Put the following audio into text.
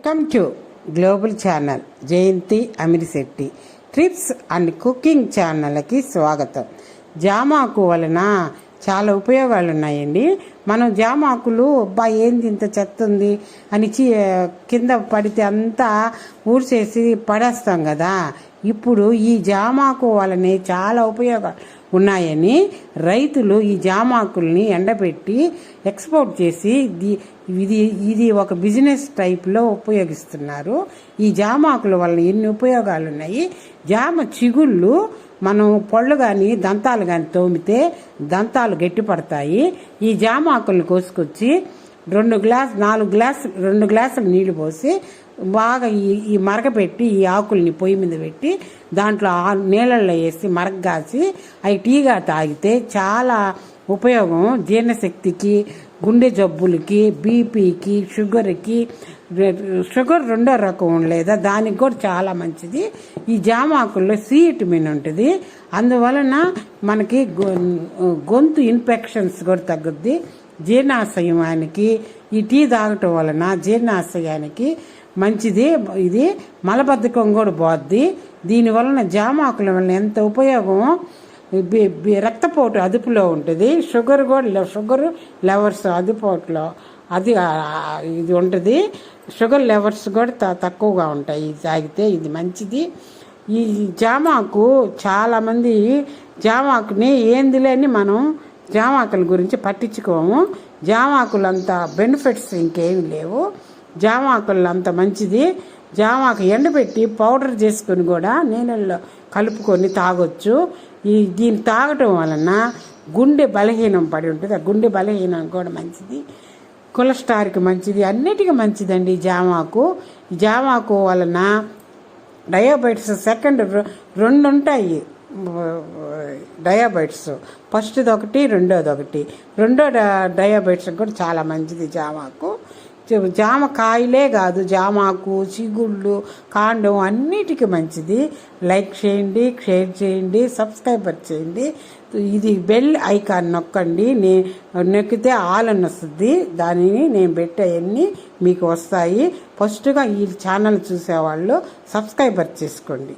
Welcome to global channel Jayanthi Amirishetti trips and cooking ఛానల్కి స్వాగతం. జామాకు వలన చాలా ఉపయోగాలు ఉన్నాయండి. మనం జామాకులు ఏంది ఇంత చెత్త ఉంది అని కింద పడితే అంతా ఊడ్చేసి పడేస్తాం కదా. ఇప్పుడు ఈ జామాకు వలనే చాలా ఉపయోగాలు ఉన్నాయని రైతులు ఈ జామాకుల్ని ఎండబెట్టి ఎక్స్పోర్ట్ చేసి ఇది ఒక బిజినెస్ టైప్లో ఉపయోగిస్తున్నారు. ఈ జామాకుల వలన ఎన్ని ఉపయోగాలు ఉన్నాయి. జామ చిగుళ్ళు మనం పళ్ళు కానీ దంతాలు కానీ తోమితే దంతాలు గట్టిపడతాయి. ఈ జామాకులను కోసుకొచ్చి 2 గ్లాసులు నీళ్లు పోసి బాగా ఈ మరగపెట్టి ఈ ఆకుల్ని పొయ్యి మీద పెట్టి దాంట్లో నీళ్ళల్లో వేసి మరగగాసి అవి టీగా తాగితే చాలా ఉపయోగం. జీర్ణశక్తికి, గుండె జబ్బులకి, బీపీకి, షుగర్ రెండో రకం లేదా దానికి కూడా చాలా మంచిది. ఈ జామాకుల్లో సి విటమిన్ ఉంటుంది. అందువలన మనకి గొంతు ఇన్ఫెక్షన్స్ కూడా తగ్గుద్ది. జీర్ణాశయానికి ఈ టీ తాగటం వలన జీర్ణాశయానికి మంచిది. ఇది మలబద్ధకం కూడా పోద్ది. దీనివలన జామాకుల వలన ఎంత ఉపయోగం. రక్తపోటు అదుపులో ఉంటుంది. షుగర్ లెవర్స్ అదుపోట్లో ఇది ఉంటుంది. షుగర్ లెవర్స్ కూడా తక్కువగా ఉంటాయి ఇది తాగితే. ఇది మంచిది. ఈ జామాకు చాలామంది జామాకుని ఏందిలేని మనం జామాకుల గురించి పట్టించుకోము. జామాకులు అంత బెనిఫిట్స్ ఇంకేమి లేవు. జామాకులు అంత మంచిది. జామాకు ఎండబెట్టి పౌడర్ చేసుకొని కూడా నీళ్ళల్లో కలుపుకొని తాగొచ్చు. దీన్ని తాగటం వలన గుండె బలహీనం పడి ఉంటుంది. ఆ గుండె బలహీనం కూడా మంచిది. కొలెస్ట్రాల్కి మంచిది. అన్నిటికీ మంచిదండి జామాకు వలన డయాబెటిస్ సెకండ్ 2 ఉంటాయి. డయాబెటిస్ ఫస్ట్ది ఒకటి, రెండోది. రెండో డయాబెటిస్ కూడా చాలా మంచిది జామాకు. జామకాయలే కాదు, జామాకు, చిగుళ్ళు, కాండం అన్నిటికీ మంచిది. లైక్ చేయండి, షేర్ చేయండి, సబ్స్క్రైబర్ చేయండి. ఇది బెల్ ఐకాన్ నొక్కండి. నొక్కితే ఆల్ అని వస్తుంది. దానిని నేను పెట్టేవన్నీ మీకు వస్తాయి. ఫస్ట్గా ఈ ఛానల్ చూసేవాళ్ళు సబ్స్క్రైబర్ చేసుకోండి.